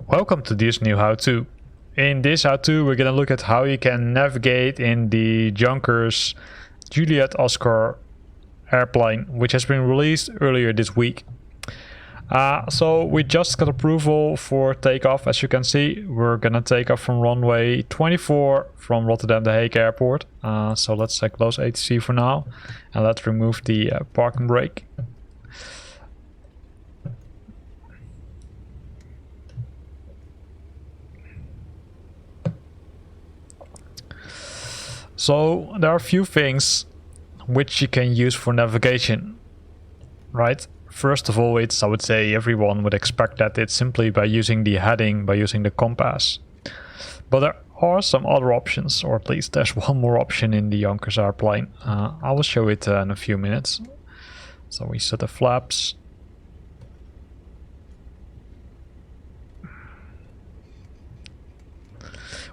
Welcome to this new how-to. In this how-to we're gonna look at how you can navigate in the Junkers Juliet Oscar airplane, which has been released earlier this week. So we just got approval for takeoff. As you can see, we're gonna take off from runway 24 from Rotterdam The Hague airport. So let's close ATC for now, and let's remove the parking brake. So there are a few things which you can use for navigation, right? First of all, I would say everyone would expect that it's simply by using the heading, by using the compass. But there are some other options, or at least there's one more option in the Junkers airplane. I will show it in a few minutes. So we set the flaps.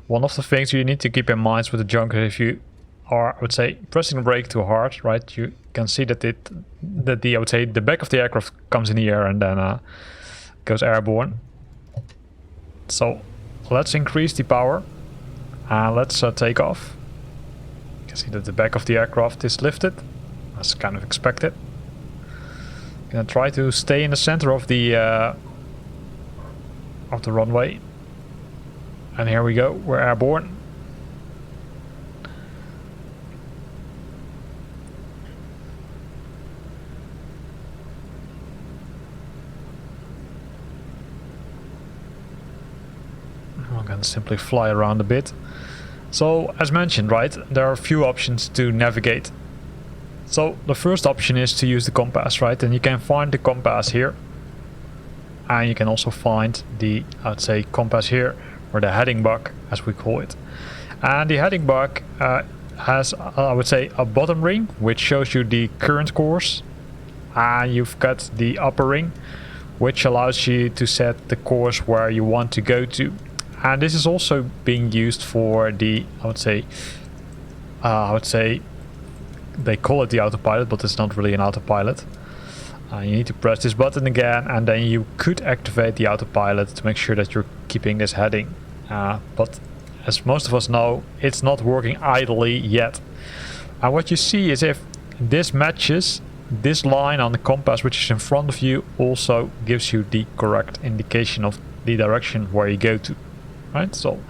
One of the things you need to keep in mind with the Junker, if you are, I would say, pressing the brake too hard, right, you can see that I would say, the back of the aircraft comes in the air and then goes airborne. So let's increase the power and let's take off. You can see that the back of the aircraft is lifted, as kind of expected. I'm gonna try to stay in the center of the runway. And here we go, we're airborne. I'm going to simply fly around a bit. So, as mentioned, right, there are a few options to navigate. So, the first option is to use the compass, right? And you can find the compass here. And you can also find the, I would say, compass here, or the heading buck, as we call it. And the heading buck has, I would say, a bottom ring, which shows you the current course. And you've got the upper ring, which allows you to set the course where you want to go to. And this is also being used for the, I would say, they call it the autopilot, but it's not really an autopilot. You need to press this button again, and then you could activate the autopilot to make sure that you're keeping this heading. But as most of us know, it's not working idly yet. And what you see is if this matches this line on the compass, which is in front of you, also gives you the correct indication of the direction where you go to. Right? So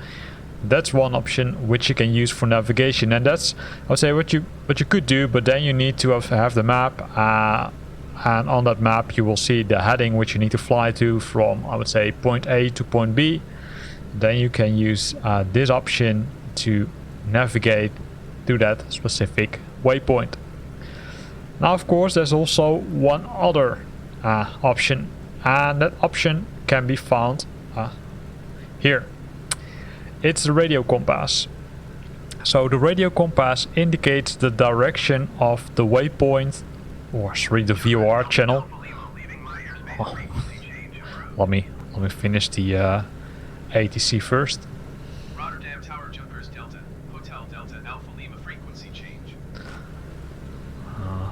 that's one option which you can use for navigation, and that's, I would say, what you could do. But then you need to have the map. And on that map you will see the heading which you need to fly to from, I would say, point A to point B. Then you can use this option to navigate to that specific waypoint. Now, of course, there's also one other option, and that option can be found here. It's the radio compass. So the radio compass indicates the direction of the waypoint, or sorry, the VOR channel. Oh. Let me finish the ATC first. Rotterdam Tower Junkers Delta, Hotel Delta Alpha Lima frequency change.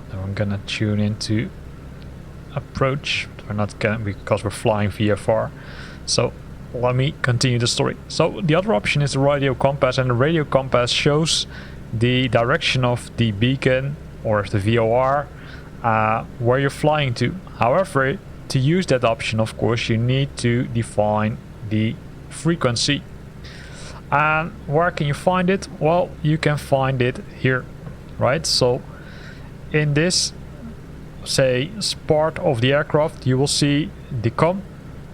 Then I'm gonna tune into approach. We're not gonna, because we're flying VFR. So let me continue the story. So the other option is the radio compass, and the radio compass shows the direction of the beacon or the VOR. Where you're flying to. However, to use that option, of course, you need to define the frequency. And where can you find it? Well, you can find it here, right? So in this, say, part of the aircraft, you will see the COM,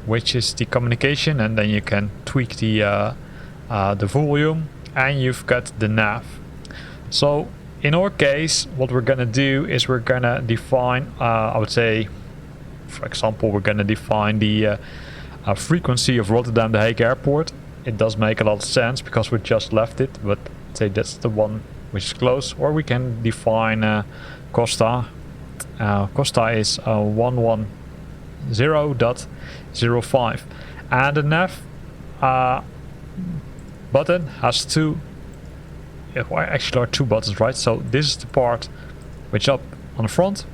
which is the communication, and then you can tweak the volume, and you've got the nav. So in our case, what we're gonna do is we're gonna define, I would say, for example, we're gonna define the frequency of Rotterdam The Hague airport. It does make a lot of sense because we just left it, but I'd say that's the one which is close. Or we can define Costa. Costa is 110.05, and the nav button has two actually are two buttons, right? So this is the part which is up on the front,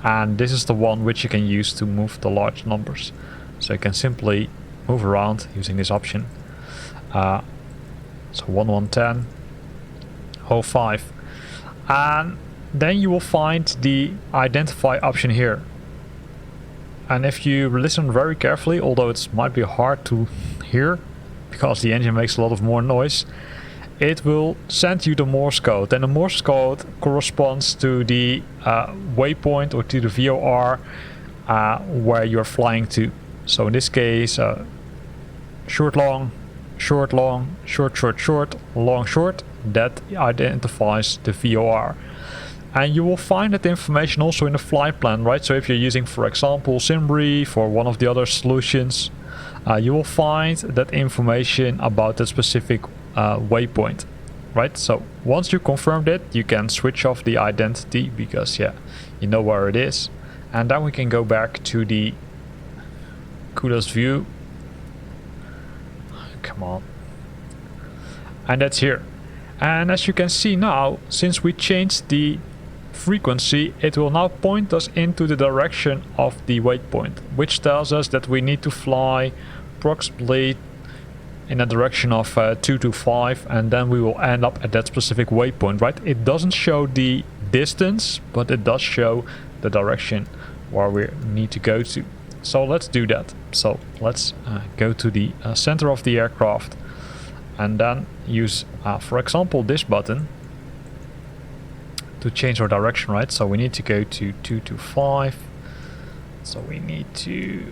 and this is the one which you can use to move the large numbers. So you can simply move around using this option. So 1110, 05, and then you will find the identify option here. And if you listen very carefully, although it might be hard to hear because the engine makes a lot of more noise, it will send you the Morse code. And the Morse code corresponds to the waypoint or to the VOR where you're flying to. So in this case, short long, short long, short short short, long short, that identifies the VOR. And you will find that information also in the flight plan, right? So if you're using, for example, SimBrief or one of the other solutions, you will find that information about that specific waypoint, right? So once you confirmed it, you can switch off the identity because, yeah, you know where it is. And then we can go back to the Kudos view. Come on. And that's here. And as you can see now, since we changed the frequency, it will now point us into the direction of the waypoint, which tells us that we need to fly approximately in a direction of 225, and then we will end up at that specific waypoint, right? It doesn't show the distance, but it does show the direction where we need to go to. So let's do that. So let's go to the center of the aircraft and then use, for example, this button to change our direction, right? So we need to go to 225. So we need to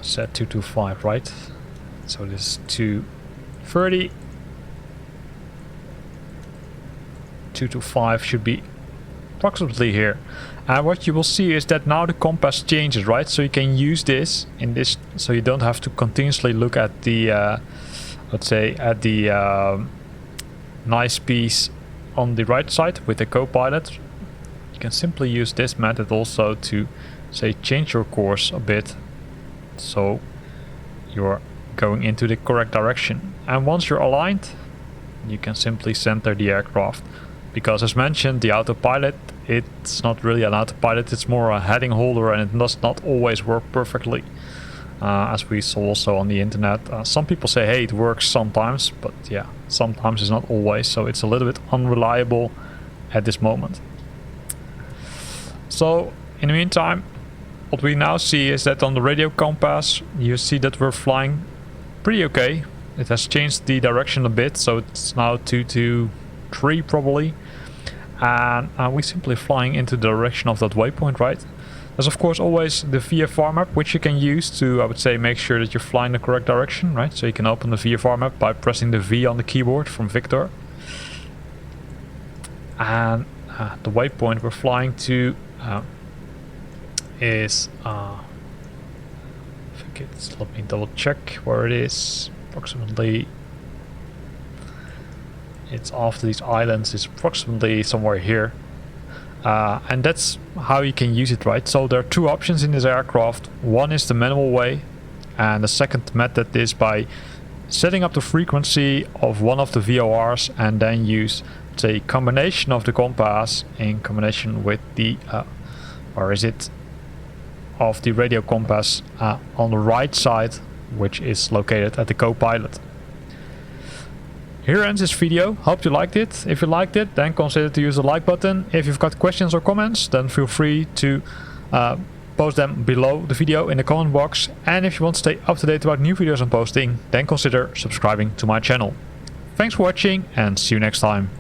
set 225, right? So this is 230. 225 should be approximately here. And what you will see is that now the compass changes, right? So you can use this in this, so you don't have to continuously look at the let's say at the nice piece on the right side with the co-pilot. You can simply use this method also to, say, change your course a bit so you're going into the correct direction. And once you're aligned, you can simply center the aircraft, because as mentioned, the autopilot, it's not really an autopilot, it's more a heading holder, and it does not always work perfectly. As we saw also on the internet, some people say, hey, it works sometimes, but yeah, sometimes it's not always, so it's a little bit unreliable at this moment. So in the meantime, what we now see is that on the radio compass, you see that we're flying pretty okay. It has changed the direction a bit, so it's now 223 probably, and we're simply flying into the direction of that waypoint, right? There's of course always the VFR map, which you can use to, I would say, make sure that you're flying the correct direction, right? So you can open the VFR map by pressing the V on the keyboard from Victor. And the waypoint we're flying to is, I think it's, let me double check where it is, approximately, it's after these islands, it's approximately somewhere here. And that's how you can use it, right? So there are two options in this aircraft. One is the manual way, and the second method is by setting up the frequency of one of the VORs and then use a combination of the compass in combination with the of the radio compass on the right side, which is located at the co-pilot. Here ends this video. Hope you liked it. If you liked it, then consider to use the like button. If you've got questions or comments, then feel free to post them below the video in the comment box. And if you want to stay up to date about new videos I'm posting, then consider subscribing to my channel. Thanks for watching and see you next time.